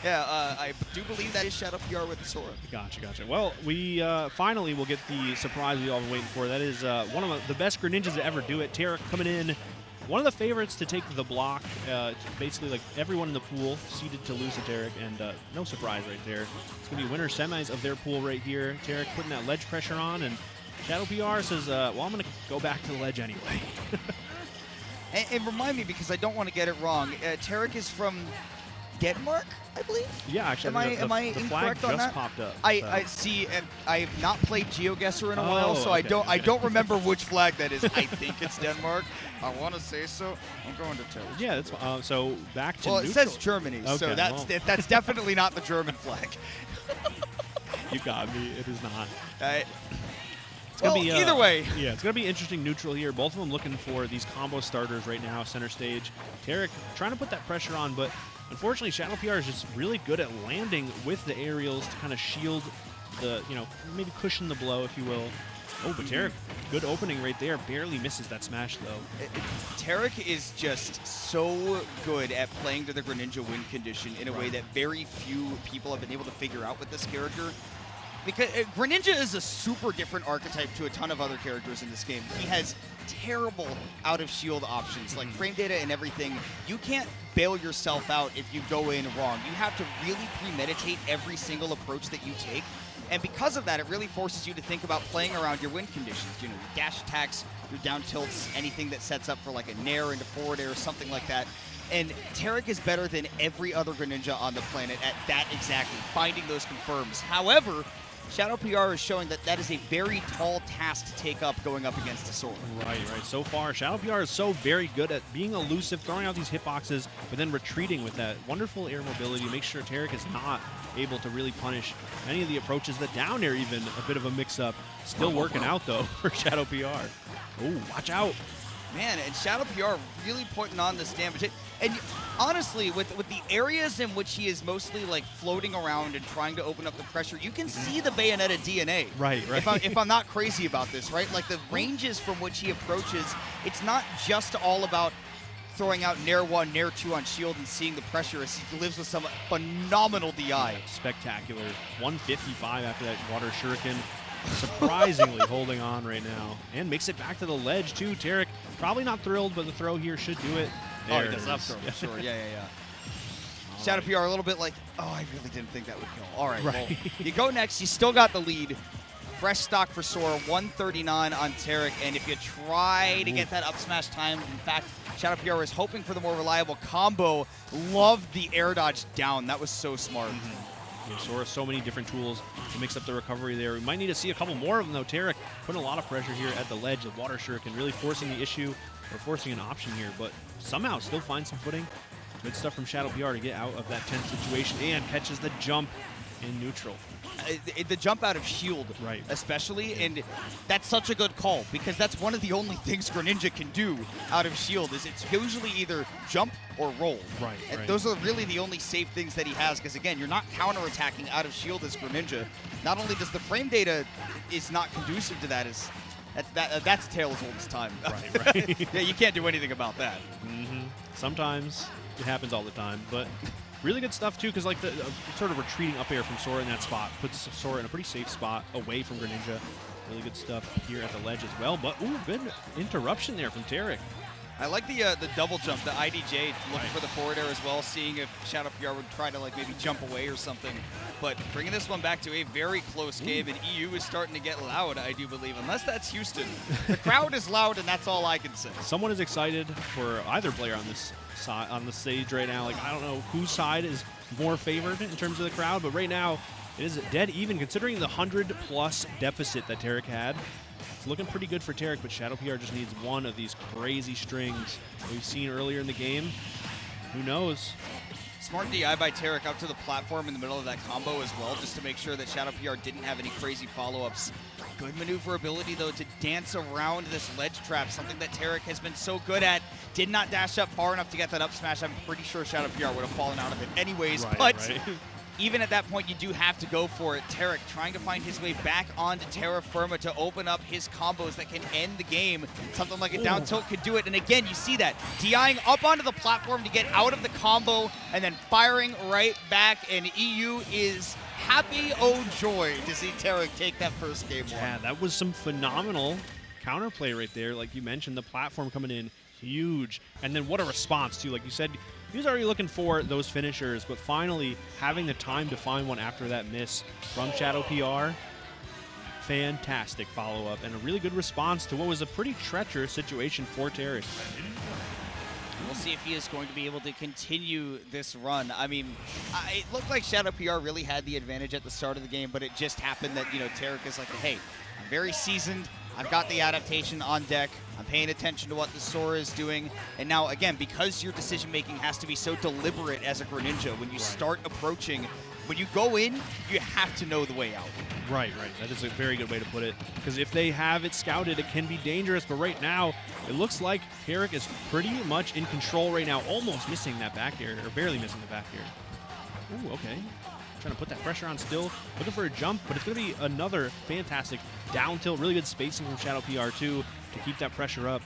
Yeah, I do believe that is Shadow PR with the Sora. Gotcha, gotcha. Well, we finally will get the surprise we all been waiting for. That is one of the best Greninjas to ever do it. Tarik coming in, one of the favorites to take the block. Basically, like everyone in the pool seeded to lose to Tarik, and no surprise right there. It's going to be winner semis of their pool right here. Tarik putting that ledge pressure on, and Shadow PR says, well, I'm going to go back to the ledge anyway. And remind me, because I don't want to get it wrong, Tarik is from Denmark, I believe? Yeah, actually, am I the flag incorrect on just that? popped up. I see. I have not played GeoGuessr in a while, so okay, I don't remember which flag that is. I think it's Denmark. I want to say so. I'm going to tell you. Yeah, that's so back to Well, neutral. it says Germany, so Okay, that's definitely not the German flag. You got me. It is not. It's gonna be either way. Yeah, it's going to be interesting neutral here. Both of them looking for these combo starters right now, center stage. Tarik trying to put that pressure on, but unfortunately, Shadow PR is just really good at landing with the aerials to kind of shield the, maybe cushion the blow, if you will. Oh, but Tarik, good opening right there. Barely misses that smash, though. Tarik is just so good at playing to the Greninja win condition in a way that very few people have been able to figure out with this character. Because Greninja is a super different archetype to a ton of other characters in this game. He has terrible out-of-shield options, like frame data and everything. You can't bail yourself out if you go in wrong. You have to really premeditate every single approach that you take. And because of that, it really forces you to think about playing around your win conditions. Your dash attacks, your down tilts, anything that sets up for like a nair into forward air, something like that. And Tarik is better than every other Greninja on the planet at that exactly, finding those confirms. However, Shadow PR is showing that that is a very tall task to take up going up against a Sora. Right. So far, Shadow PR is so very good at being elusive, throwing out these hitboxes, but then retreating with that wonderful air mobility to make sure Tarik is not able to really punish any of the approaches. The down air, even a bit of a mix-up. Still working out, though, for Shadow PR. Oh, watch out. Man, and Shadow PR really putting on this damage. And honestly, with the areas in which he is mostly like floating around and trying to open up the pressure, you can see the Bayonetta DNA. Right. If I'm not crazy about this, right? Like the ranges from which he approaches, it's not just all about throwing out Nair 1, Nair 2 on shield and seeing the pressure as he lives with some phenomenal DI. Spectacular. 155 after that water shuriken. Surprisingly holding on right now. And makes it back to the ledge, too. Tarik probably not thrilled, but the throw here should do it. There he does up throw, for sure. Yeah. Shadow PR a little bit like, I really didn't think that would kill. All right, well, you go next. You still got the lead. Fresh stock for Sora, 139 on Tarik. And if you try to get that up smash timed, in fact, Shadow PR is hoping for the more reliable combo. Loved the air dodge down. That was so smart. Sora, so many different tools to mix up the recovery there. We might need to see a couple more of them, though. Tarik putting a lot of pressure here at the ledge. The water shuriken really forcing the issue, or forcing an option here, but somehow still finds some footing. Good stuff from Shadow PR to get out of that tense situation, and catches the jump in neutral. The jump out of shield, especially, and that's such a good call because that's one of the only things Greninja can do out of shield is it's usually either jump or roll. And those are really the only safe things that he has because, again, you're not counterattacking out of shield as Greninja. Not only does the frame data is not conducive to that, that's a tale as old as time. Yeah, you can't do anything about that. Sometimes it happens all the time, but really good stuff, too, because like the sort of retreating up air from Sora in that spot puts Sora in a pretty safe spot away from Greninja. Really good stuff here at the ledge as well. But, good interruption there from Tarik. I like the double jump, the IDJ looking for the forward air as well, seeing if Shadow PR would try to like maybe jump away or something. But bringing this one back to a very close game, and EU is starting to get loud, I do believe, unless that's Houston. The crowd is loud, and that's all I can say. Someone is excited for either player on this side, on the stage right now. Like, I don't know whose side is more favored in terms of the crowd, but right now it is dead even considering the 100+ deficit that Tarik had. It's looking pretty good for Tarik, but Shadow PR just needs one of these crazy strings we've seen earlier in the game. Who knows? Smart DI by Tarik up to the platform in the middle of that combo as well, just to make sure that Shadow PR didn't have any crazy follow-ups. Good maneuverability, though, to dance around this ledge trap, something that Tarik has been so good at. Did not dash up far enough to get that up smash. I'm pretty sure Shadow PR would have fallen out of it anyways, but even at that point, you do have to go for it. Tarik trying to find his way back onto Terra Firma to open up his combos that can end the game. Something like a down tilt could do it. And again, you see that. DIing up onto the platform to get out of the combo and then firing right back. And EU is happy, oh joy, to see Tarik take that first game one. Yeah, that was some phenomenal counterplay right there. Like you mentioned, the platform coming in huge. And then what a response, too. Like you said, he was already looking for those finishers, but finally having the time to find one after that miss from Shadow PR. Fantastic follow-up and a really good response to what was a pretty treacherous situation for Tarik. We'll see if he is going to be able to continue this run. I mean, it looked like Shadow PR really had the advantage at the start of the game, but it just happened that, Tarik is like, hey, I'm very seasoned. I've got the adaptation on deck. I'm paying attention to what the Sora is doing. And now, again, because your decision-making has to be so deliberate as a Greninja, when you start approaching, when you go in, you have to know the way out. Right. That is a very good way to put it. Because if they have it scouted, it can be dangerous. But right now, it looks like Tarik is pretty much in control right now, almost missing that back air, or barely missing the back air. Ooh, okay. Trying to put that pressure on still. Looking for a jump, but it's going to be another fantastic down tilt. Really good spacing from Shadow PR, too, to keep that pressure up.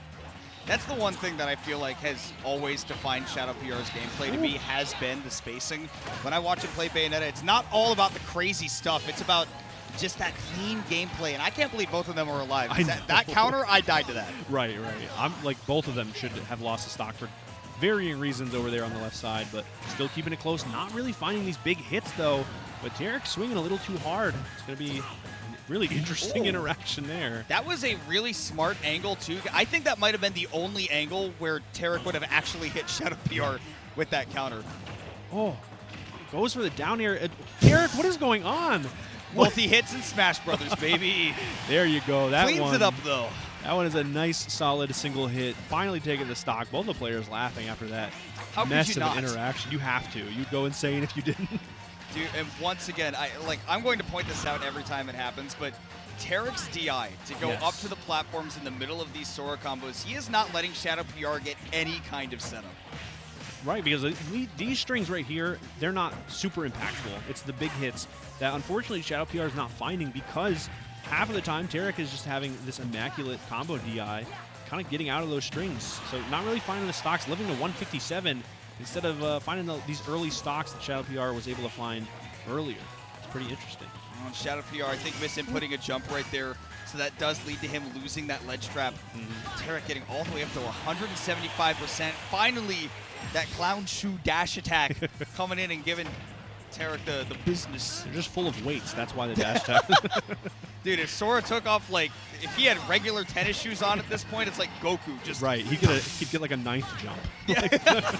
That's the one thing that I feel like has always defined Shadow PR's gameplay to me, has been the spacing. When I watch him play Bayonetta, it's not all about the crazy stuff. It's about just that clean gameplay, and I can't believe both of them are alive. That counter, I died to that. Right. I'm like, both of them should have lost the stock for varying reasons over there on the left side, but still keeping it close. Not really finding these big hits, though. But Tarik swinging a little too hard. It's going to be really interesting interaction there. That was a really smart angle, too. I think that might have been the only angle where Tarik would have actually hit Shadow PR with that counter. Oh, goes for the down air. Tarik, what is going on? Multi-hits and Smash Brothers, baby. There you go. That Cleans one, it up, though. That one is a nice, solid single hit. Finally taking the stock. Both the players laughing after that mess of an interaction. You have to. You'd go insane if you didn't. Dude, and once again, I'm going to point this out every time it happens, but Tarik's DI to go up to the platforms in the middle of these Sora combos, he is not letting Shadow PR get any kind of setup. Right, because these strings right here, they're not super impactful. It's the big hits that, unfortunately, Shadow PR is not finding, because half of the time, Tarik is just having this immaculate combo DI, kind of getting out of those strings. So not really finding the stocks, living to 157 instead of finding these early stocks that Shadow PR was able to find earlier. It's pretty interesting. Shadow PR, I think, misinputting a jump right there, so that does lead to him losing that ledge trap. Tarik getting all the way up to 175%. Finally, that clown shoe dash attack coming in and giving Tarik the business. They're just full of weights. That's why the dash attack. Dude, if Sora took off, like, if he had regular tennis shoes on at this point, it's like Goku. Just right. He'd get like a ninth jump. Yeah.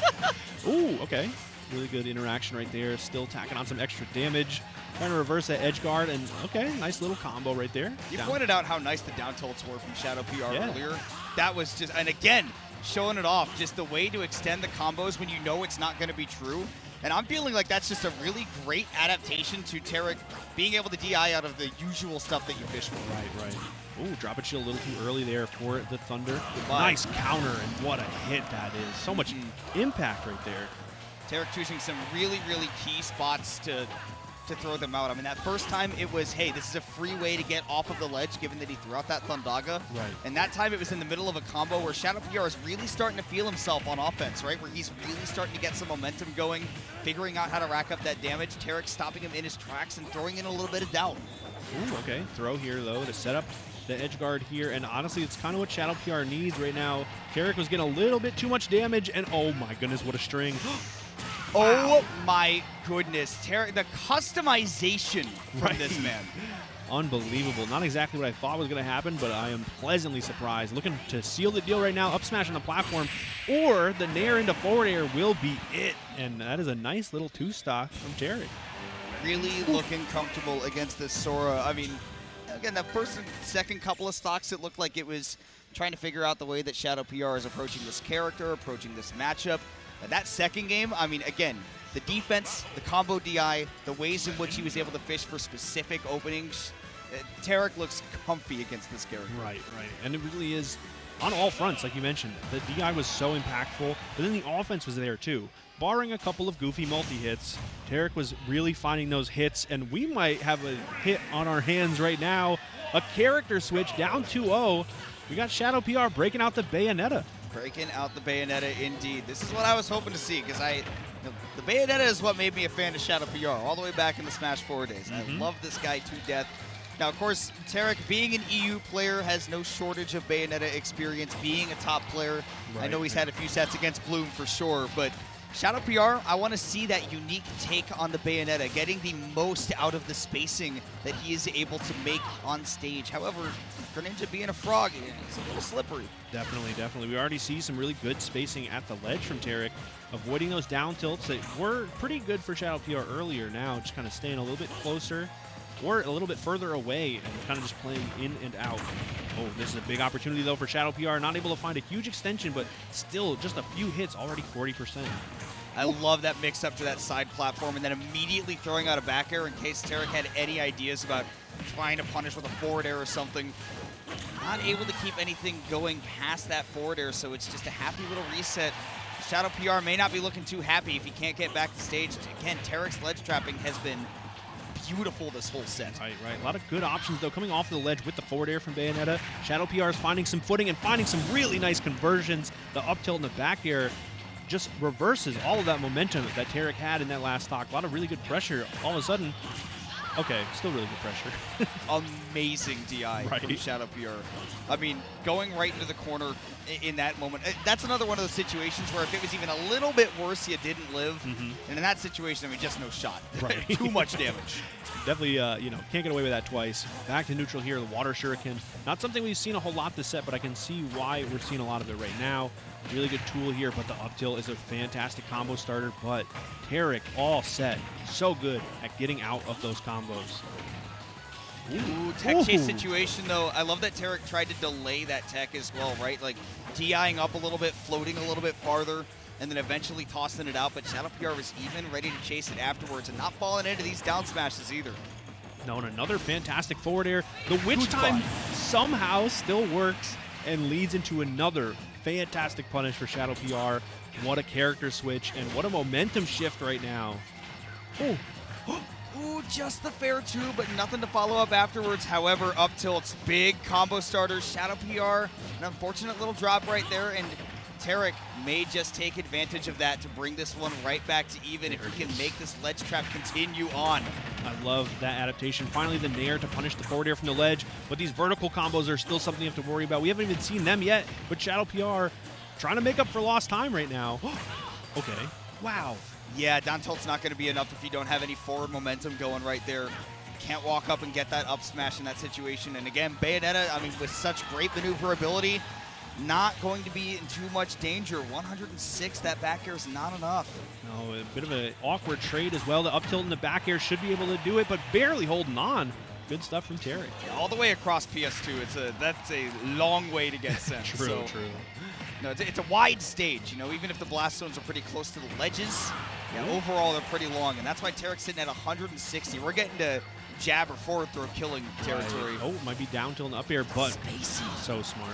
Ooh, okay. Really good interaction right there. Still tacking on some extra damage. Trying to reverse that edge guard, and okay, nice little combo right there. You pointed out how nice the down tilts were from Shadow PR earlier. That was just, and again, showing it off, just the way to extend the combos when you know it's not going to be true. And I'm feeling like that's just a really great adaptation to Tarik being able to DI out of the usual stuff that you fish for. Right. Ooh, drop it shield a little too early there for the Thunder. Nice counter, and what a hit that is. So much impact right there. Tarik choosing some really, really key spots to throw them out. I mean, that first time it was, hey, this is a free way to get off of the ledge, given that he threw out that Thundaga. Right. And that time it was in the middle of a combo where Shadow PR is really starting to feel himself on offense, right? Where he's really starting to get some momentum going, figuring out how to rack up that damage. Tarik stopping him in his tracks and throwing in a little bit of doubt. Ooh, okay. Throw here, though, to set up the edge guard here. And honestly, it's kind of what Shadow PR needs right now. Tarik was getting a little bit too much damage, and oh my goodness, what a string. Oh my goodness, Tarik, the customization from this man. Unbelievable. Not exactly what I thought was going to happen, but I am pleasantly surprised. Looking to seal the deal right now, up smash on the platform, or the nair into forward air will be it. And that is a nice little two-stock from Tarik. Really looking comfortable against this Sora. I mean, again, that first and second couple of stocks, it looked like it was trying to figure out the way that Shadow PR is approaching this character, approaching this matchup. That second game, I mean, again, the defense, the combo DI, the ways in which he was able to fish for specific openings, Tarik looks comfy against this character. Right. And it really is on all fronts, like you mentioned. The DI was so impactful, but then the offense was there too. barring a couple of goofy multi-hits, Tarik was really finding those hits, and we might have a hit on our hands right now. A character switch down 2-0. We got Shadow PR breaking out the Bayonetta. Breaking out the Bayonetta, indeed. This is what I was hoping to see, because the Bayonetta is what made me a fan of Shadow PR all the way back in the Smash 4 days. I love this guy to death. Now, of course, Tarik, being an EU player, has no shortage of Bayonetta experience, being a top player. Right. I know he's had a few sets against Bloom for sure, but Shadow PR, I want to see that unique take on the Bayonetta, getting the most out of the spacing that he is able to make on stage. However, Greninja being a frog, it's a little slippery. Definitely, definitely. We already see some really good spacing at the ledge from Tarik, avoiding those down tilts that were pretty good for Shadow PR earlier. Now just kind of staying a little bit closer or a little bit further away and kind of just playing in and out. Oh, this is a big opportunity, though, for Shadow PR. Not able to find a huge extension, but still just a few hits, already 40%. I love that mix up to that side platform and then immediately throwing out a back air in case Tarik had any ideas about trying to punish with a forward air or something. Not able to keep anything going past that forward air, so it's just a happy little reset. Shadow PR may not be looking too happy if he can't get back to stage. Again, Tarik's ledge trapping has been beautiful this whole set. Right. A lot of good options, though, coming off the ledge with the forward air from Bayonetta. Shadow PR is finding some footing and finding some really nice conversions. The up tilt and the back air just reverses all of that momentum that Tarik had in that last stock. A lot of really good pressure. All of a sudden, okay, still really good pressure. Amazing DI from Shadow PR. I mean, going right into the corner in that moment, that's another one of those situations where if it was even a little bit worse, you didn't live. And in that situation, I mean, just no shot. Right. Too much damage. Definitely, can't get away with that twice. Back to neutral here, the water shuriken. Not something we've seen a whole lot this set, but I can see why we're seeing a lot of it right now. Really good tool here, but the up tilt is a fantastic combo starter. But Tarik, all set, so good at getting out of those combos. Ooh, tech chase situation, though. I love that Tarik tried to delay that tech as well, right? Like, DIing up a little bit, floating a little bit farther, and then eventually tossing it out. But Shadow PR was even ready to chase it afterwards and not falling into these down smashes either. No, and another fantastic forward air. The witch time somehow still works and leads into another fantastic punish for Shadow PR. What a character switch and what a momentum shift right now. Oh. Ooh, just the fair two, but nothing to follow up afterwards. However, up tilts, big combo starters, Shadow PR, an unfortunate little drop right there, and Tarik may just take advantage of that to bring this one right back to even if he can make this ledge trap continue on. I love that adaptation. Finally, the nair to punish the forward air from the ledge, but these vertical combos are still something you have to worry about. We haven't even seen them yet, but Shadow PR trying to make up for lost time right now. Okay. Wow. Yeah, down tilt's not going to be enough if you don't have any forward momentum going right there. Can't walk up and get that up smash in that situation. And again, Bayonetta, I mean, with such great maneuverability, not going to be in too much danger. 106, that back air is not enough. No, a bit of an awkward trade as well. The up tilt in the back air should be able to do it, but barely holding on. Good stuff from Tarik. Yeah, all the way across PS2. That's a long way to get sent. True. No, it's a wide stage, you know, even if the blast zones are pretty close to the ledges, overall they're pretty long, and that's why Tarik's sitting at 160. We're getting to jab or forward throw killing territory. Right. Oh, it might be down tilt and up air, but spacey. So smart.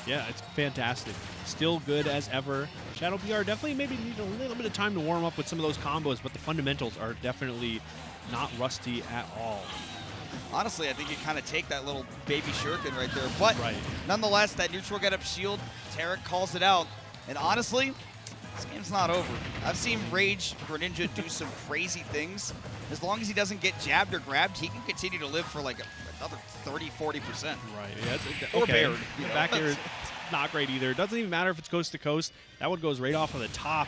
Yeah, it's fantastic. Still good as ever. Shadow PR definitely maybe need a little bit of time to warm up with some of those combos, but the fundamentals are definitely not rusty at all. Honestly, I think you kind of take that little baby shuriken right there. But nonetheless, that neutral get up shield, Tarik calls it out. And honestly, this game's not over. I've seen Rage Greninja do some crazy things. As long as he doesn't get jabbed or grabbed, he can continue to live for like another 30, 40%. Right. Yeah, or bared. Back there is not great either. It doesn't even matter if it's coast to coast. That one goes right off of the top.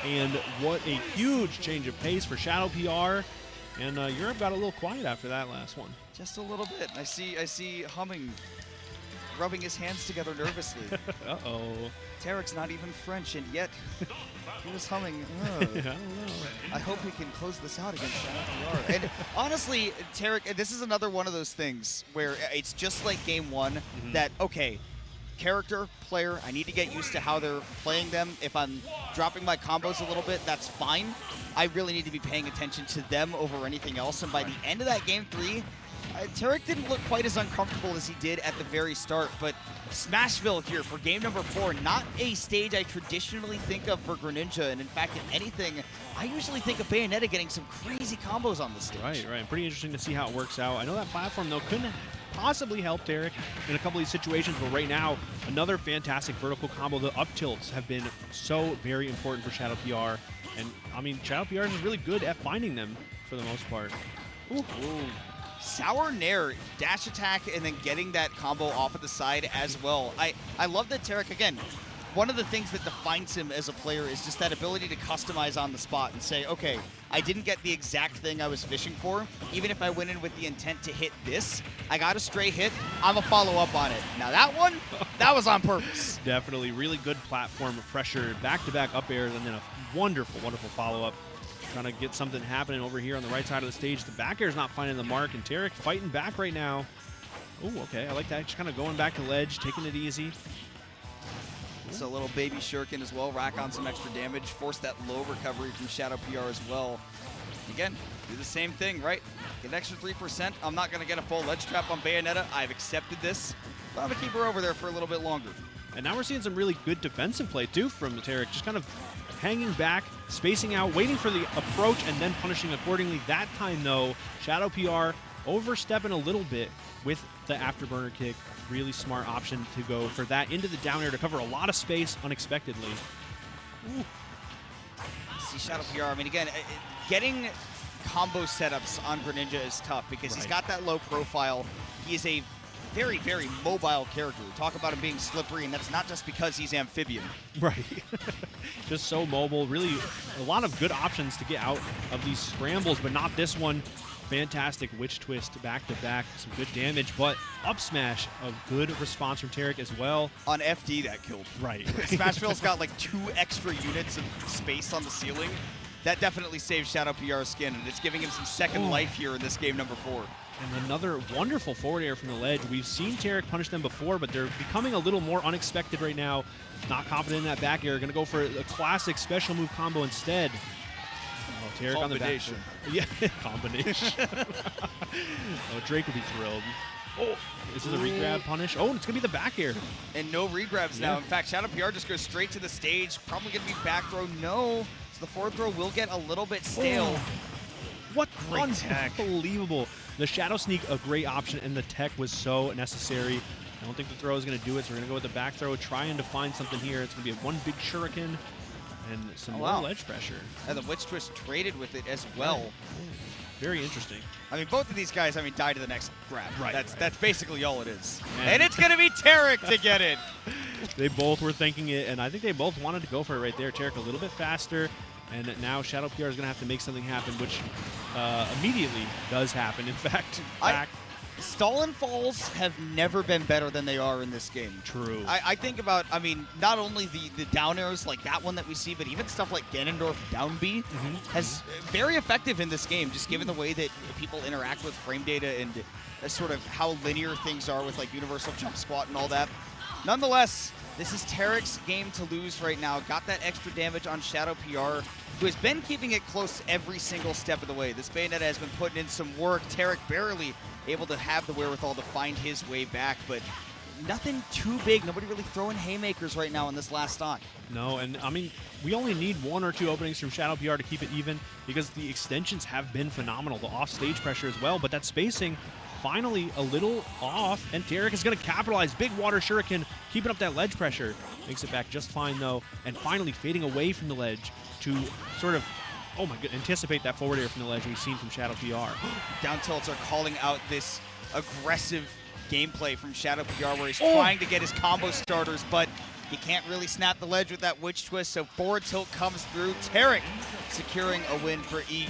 And what a huge change of pace for Shadow PR. And Europe got a little quiet after that last one. Just a little bit. I see humming, rubbing his hands together nervously. Uh-oh. Tarik's not even French, and yet he was humming. I don't know. I hope we can close this out against Shadow PR. And honestly, Tarik, this is another one of those things where it's just like game one that, okay, character, player, I need to get used to how they're playing them. If I'm dropping my combos a little bit, that's fine. I really need to be paying attention to them over anything else. And by the end of that game three, Tarik didn't look quite as uncomfortable as he did at the very start, but Smashville here for game number 4, not a stage I traditionally think of for Greninja, and in fact, if anything, I usually think of Bayonetta getting some crazy combos on the stage. Right. Pretty interesting to see how it works out. I know that platform, though, couldn't possibly help Tarik in a couple of these situations, but right now, another fantastic vertical combo. The up tilts have been so very important for Shadow PR, and I mean, Shadow PR is really good at finding them for the most part. Ooh. Sour Nair, dash attack, and then getting that combo off at the side as well. I love that Tarik, again, one of the things that defines him as a player is just that ability to customize on the spot and say, okay, I didn't get the exact thing I was fishing for. Even if I went in with the intent to hit this, I got a stray hit, I'm going to follow up on it. Now that one, that was on purpose. Definitely, really good platform pressure, back-to-back up airs, and then a wonderful, wonderful follow-up. Trying to get something happening over here on the right side of the stage. The back air is not finding the mark, and Tarik fighting back right now. Oh, okay, I like that. Just kind of going back to ledge, taking it easy. It's a little baby shuriken as well, rack on some extra damage, force that low recovery from Shadow PR as well. Again, do the same thing, right? Get an extra 3%. I'm not going to get a full ledge trap on Bayonetta. I've accepted this, but I'm going to keep her over there for a little bit longer. And now we're seeing some really good defensive play, too, from Tarik. Just kind of hanging back, spacing out, waiting for the approach, and then punishing accordingly. That time, though, Shadow PR overstepping a little bit with the afterburner kick. Really smart option to go for that into the down air to cover a lot of space unexpectedly. Ooh. See Shadow PR, I mean, again, getting combo setups on Greninja is tough because he's got that low profile. He is a very, very mobile character. Talk about him being slippery, and that's not just because he's amphibian. Right. Just so mobile. Really a lot of good options to get out of these scrambles, but not this one. Fantastic witch twist back-to-back. Some good damage, but up smash, a good response from Tarik as well. On FD, that killed. Right. Smashville's got like 2 extra units of space on the ceiling. That definitely saves Shadow PR's skin, and it's giving him some second life here in this game number 4. And another wonderful forward air from the ledge. We've seen Tarik punish them before, but they're becoming a little more unexpected right now. Not confident in that back air. Going to go for a classic special move combo instead. Oh, Tarik on the back. Yeah, combination. Oh, Drake would be thrilled. Oh, this is a regrab punish. Oh, it's going to be the back air. And no regrabs now. In fact, Shadow PR just goes straight to the stage. Probably going to be back throw. No. So the forward throw will get a little bit stale. What great tech. Unbelievable. The Shadow Sneak, a great option, and the tech was so necessary. I don't think the throw is going to do it, so we're going to go with the back throw, trying to find something here. It's going to be one big shuriken and some more ledge pressure. And the witch twist traded with it as well. Very interesting. I mean, both of these guys, die to the next grab. Right. That's basically all it is. And it's going to be Tarik to get it. They both were thinking it, and I think they both wanted to go for it right there. Tarik a little bit faster. And now Shadow PR is going to have to make something happen, which immediately does happen. In fact, stall and falls have never been better than they are in this game. True. I think about, not only the down airs like that one that we see, but even stuff like Ganondorf down B has very effective in this game, just given the way that people interact with frame data and sort of how linear things are with like universal jump squat and all that. Nonetheless, this is Tarik's game to lose right now. Got that extra damage on Shadow PR, who has been keeping it close every single step of the way. This Bayonetta has been putting in some work. Tarik barely able to have the wherewithal to find his way back, but nothing too big. Nobody really throwing haymakers right now in this last stock. No, and we only need 1 or 2 openings from Shadow PR to keep it even because the extensions have been phenomenal. The off-stage pressure as well, but that spacing finally a little off, and Tarik is going to capitalize. Big water shuriken, keeping up that ledge pressure. Makes it back just fine, though, and finally fading away from the ledge to sort of, oh my god, anticipate that forward air from the ledge we've seen from Shadow PR. Down tilts are calling out this aggressive gameplay from Shadow PR where he's trying to get his combo starters, but he can't really snap the ledge with that witch twist, so forward tilt comes through. Tarik securing a win for EU.